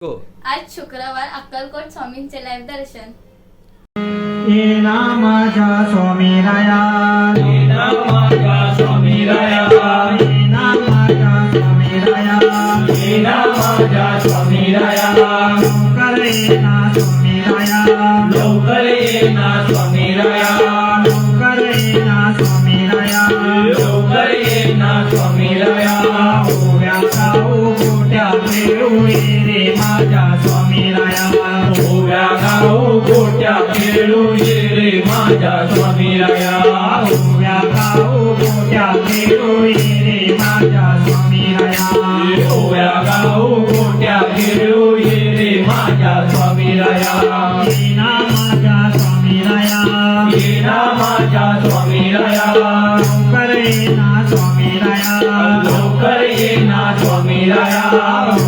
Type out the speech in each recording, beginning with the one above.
हो. आज शुक्रवार अक्कलकोट स्वामींचे लाईव्ह दर्शन. येना माझ्या स्वामीराया, येना माझ्या स्वामीराया, येना माझ्या स्वामीराया, येना माझ्या स्वामीराया, लवकर येना स्वामीराया, लवकर येना स्वामीराया, लवकर येना स्वामीराया, लवकर येना स्वामीराया. ओव्या गाऊ गोट्या खेळू ये रे माझ्या स्वामीराया, ओव्या गाऊ गोट्या खेळू ये रे माझ्या स्वामीराया, ओव्या गाऊ गोट्या खेळू ये रे माझ्या स्वामीराया. ओव्या गाऊ गोट्या खेळू ये रे माझ्या स्वामीराया. येना माझ्या स्वामीराया, येना माझ्या स्वामीराया, लवकर येना स्वामीराया, लवकर येना स्वामीराया.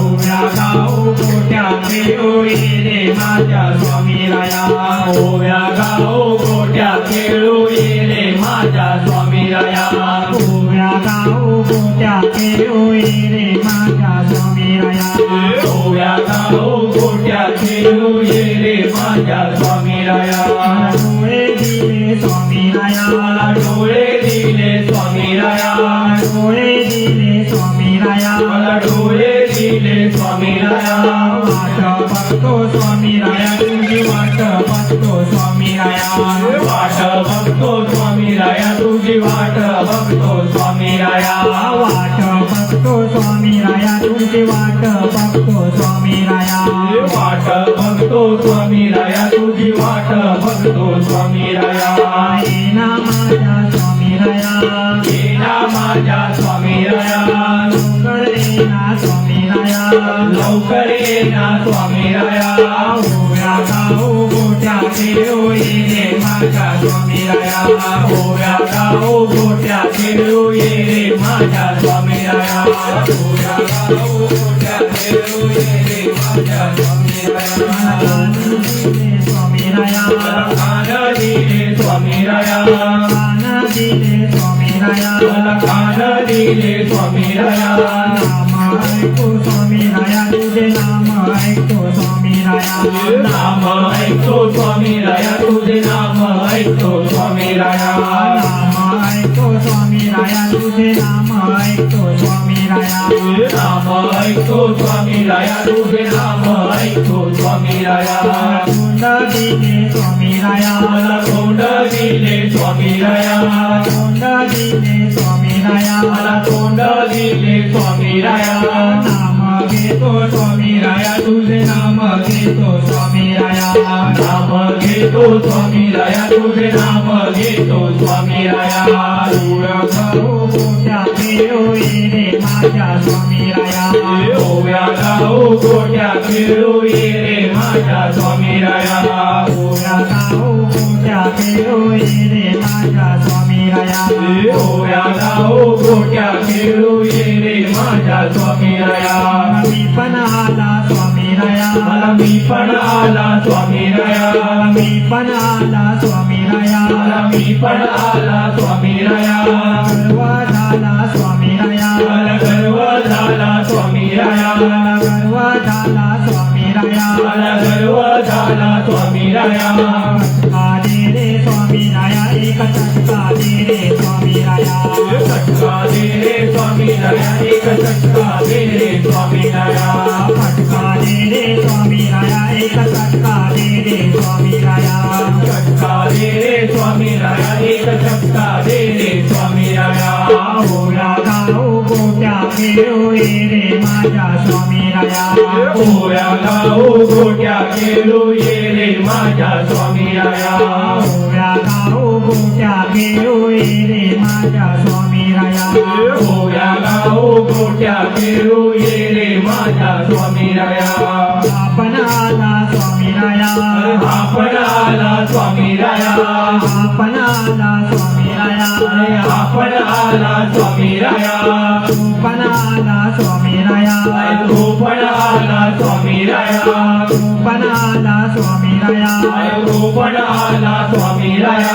ओव्या गाऊ गोट्या खेळू ये रे माझ्या स्वामीराया, ओव्या गाऊ गोट्या खेळू ये रे माझ्या स्वामीराया, ओव्या गाऊ गोट्या खेळू ये रे माझ्या स्वामीराया. ओव्या गाऊ गोट्या खेळू ये रे माझ्या स्वामीराया. डोळे दिले स्वामीराया, डोळे दिले स्वामीराया, डोळे दिले स्वामीराया, मला डोळे दिले स्वामीराया. वाट बघतो स्वामीराया, तुझी वाट बघतो स्वामीराया, वाट बघतो स्वामीराया, तुझी वाट बघतो स्वामीराया. वाट बघतो स्वामीराया, तुझी वाट बघतो स्वामीराया. वाट बघतो स्वामीराया, तुझी वाट बघतो स्वामीराया. येना माझ्या स्वामीराया, येना माझ्या स्वामीराया, लवकर येना स्वामीराया, लवकर येना स्वामीराया. ओव्या गाऊ गोट्या खेळू ये रे माझ्या स्वामीराया, ओव्या गाऊ गोट्या खेळू ये रे माझ्या स्वामीराया. ओव्या गाऊ गोट्या खेळू ये रे माझ्या स्वामीराया. स्वामीराया, कान दिले स्वामीराया, कान दिले स्वामीराया, मला कान दिले स्वामीराया. नाम ऐकतो स्वामीराया, तुझे नाम ऐकतो स्वामीराया, नाम ऐकतो स्वामीराया, तुझे नाम ऐकतो स्वामीराया. नाम ऐकतो स्वामीराया, तुझे नाम ऐकतो स्वामीराया. नाम ऐकतो स्वामीराया, तुझे नाम ऐकतो स्वामीराया. तोंड दिले स्वामीराया, मला तोंड दिले स्वामीराया, तोंड दिले स्वामीराया, मला तोंड दिले स्वामीराया. नाम घेतो स्वामीराया, तुझे नाम घेतो स्वामीराया, नाम घेतो स्वामीराया, तुझे नाम घेतो स्वामीराया. ओव्या गाऊ गोट्या खेळू ये रे माझ्या स्वामीराया, ओव्या गाऊ गोट्या खेळू ये रे माझ्या स्वामीराया. ओव्या गाऊ गोट्या खेळू ये रे माझ्या स्वामीराया. ओव्या गाऊ गोट्या खेळू ये रे माझ्या स्वामीराया. मी पण आला स्वामीराया, मला मी पण आला स्वामीराया, मी पण आला स्वामीराया, मला मी पण आला स्वामीराया. गर्व झाला स्वामीराया, मला गर्व झाला स्वामीराया, गर्व झाला स्वामीराया. मला गर्व झाला स्वामीराया. चटका दे रे स्वामीराया, एक चटका दे रे स्वामीराया, चटका दे रे स्वामीराया, एक चटका दे रे स्वामीराया. फटका दे रे स्वामीराया, एक चटका दे रे स्वामीराया. चटका दे रे स्वामीराया, एक चटका दे रे स्वामीराया. ओव्या गाऊ गोट्या खेळू ये रे माझ्या स्वामीराया, ओव्या गाऊ गोट्या खेळू ये रे माझ्या स्वामीराया. ओव्या गाऊ गोट्या खेळू ये रे माझ्या स्वामीराया. ओव्या गाऊ गोट्या खेळू ये रे माझ्या स्वामीराया. आपण आला स्वामीराया, आपण आला स्वामीराया, आपण आला स्वामीराया, आपण आला स्वामीराया. तू पण आला स्वामीराया, तू पण आला स्वामीराया, तू पण आला स्वामीराया. तू पण आला स्वामीराया.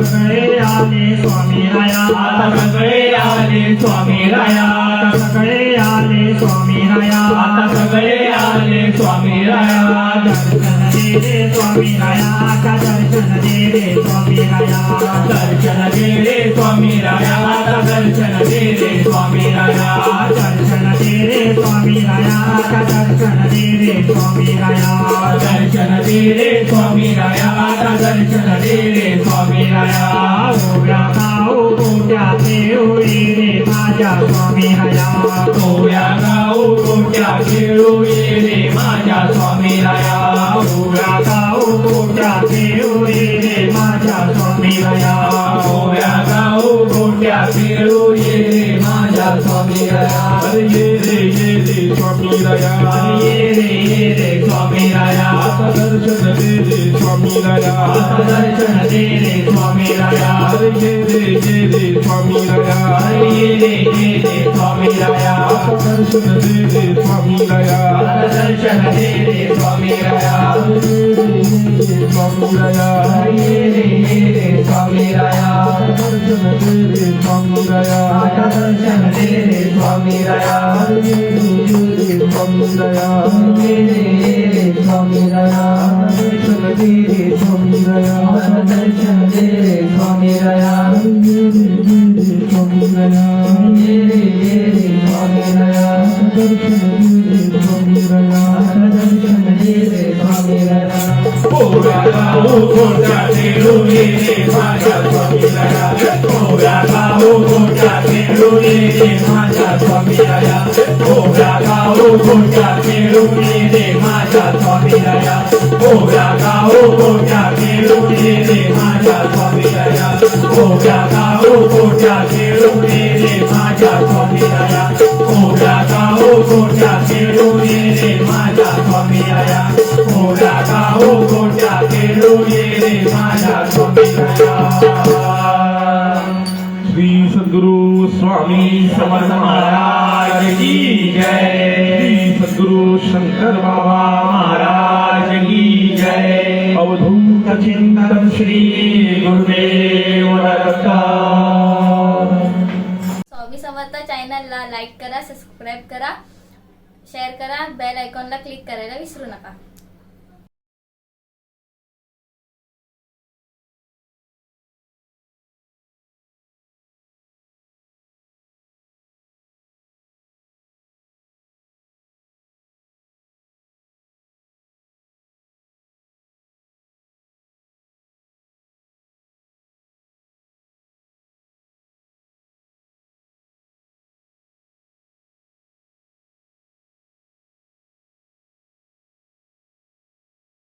सगळे आले स्वामीराया, आता सगळे आले स्वामीराया, सगळे आले स्वामीराया. आता सगळे आले स्वामी राया दर्शन दे रे स्वामी राया का दर्शन दे रे स्वामी राया दर्शन दे रे स्वामी राया दर्शन दे रे स्वामी राया दर्शन दे रे स्वामी राया का दर्शन दे रे स्वामी राया दर्शन दे रे स्वामी राया दर्शन दे रे स्वामी राया ओव्या गाव गोट्याचे होई रे माझ्या स्वामी राया ओव्या गाव गोट्या खेळू ये रे माझ्या स्वामी राया ओव्या गाव गोट्याचे होई रे माझ्या स्वामी राया ओव्या गाव गोट्या खेळू ये रे माझ्या स्वामी राया ये रे स्वामी राया ये रे स्वामी राया दर्शन दे रे स्वामी राया दर्शन दे रे स्वामी राया ये रे स्वामी राया ये रे स्वामी राया दर्शन दे रे स्वामी राया दर्शन दे रे स्वामी राया स्वामी राया ये रे स्वामी राया दर्शन दे रे स्वामी राया दर्शन दे रे स्वामी राया स्वामी राया ये रे स्वामी राया दर्शन दे रे स्वामी राया दर्शन दे रे स्वामी राया स्वामी राया ये रे स्वामी राया दर्शन दे रे स्वामी राया दर्शन दे रे स्वामी राया ओव्या गाव गोट्या खेळू ये रे माझ्या स्वामी राया ओव्या गाव गोट्या खेळू ये रे माझ्या स्वामी राया ओव्या गाव गोट्या खेळू ये रे माझ्या स्वामी राया ओव्या गाव गोट्या खेळू ये रे माझ्या स्वामी राया ओव्या गाव गोट्या खेळू ये रे माझ्या स्वामी राया ओव्या गाव गोट्या खेळू ये रे माझ्या स्वामी राया ओव्या गाव गोट्या खेळू ये रे माझ्या स्वामी राया श्री सद्गुरु स्वामी समर्थ महाराज की जय श्री सद्गुरु शंकर बाबा महाराज की जय अवधूत चिंतन श्री गुरुदेव दत्त स्वामी समर्थ चॅनलला लाईक करा, सबस्क्राईब करा, शेअर करा, बेल आयकॉनला क्लिक करायला विसरू नका.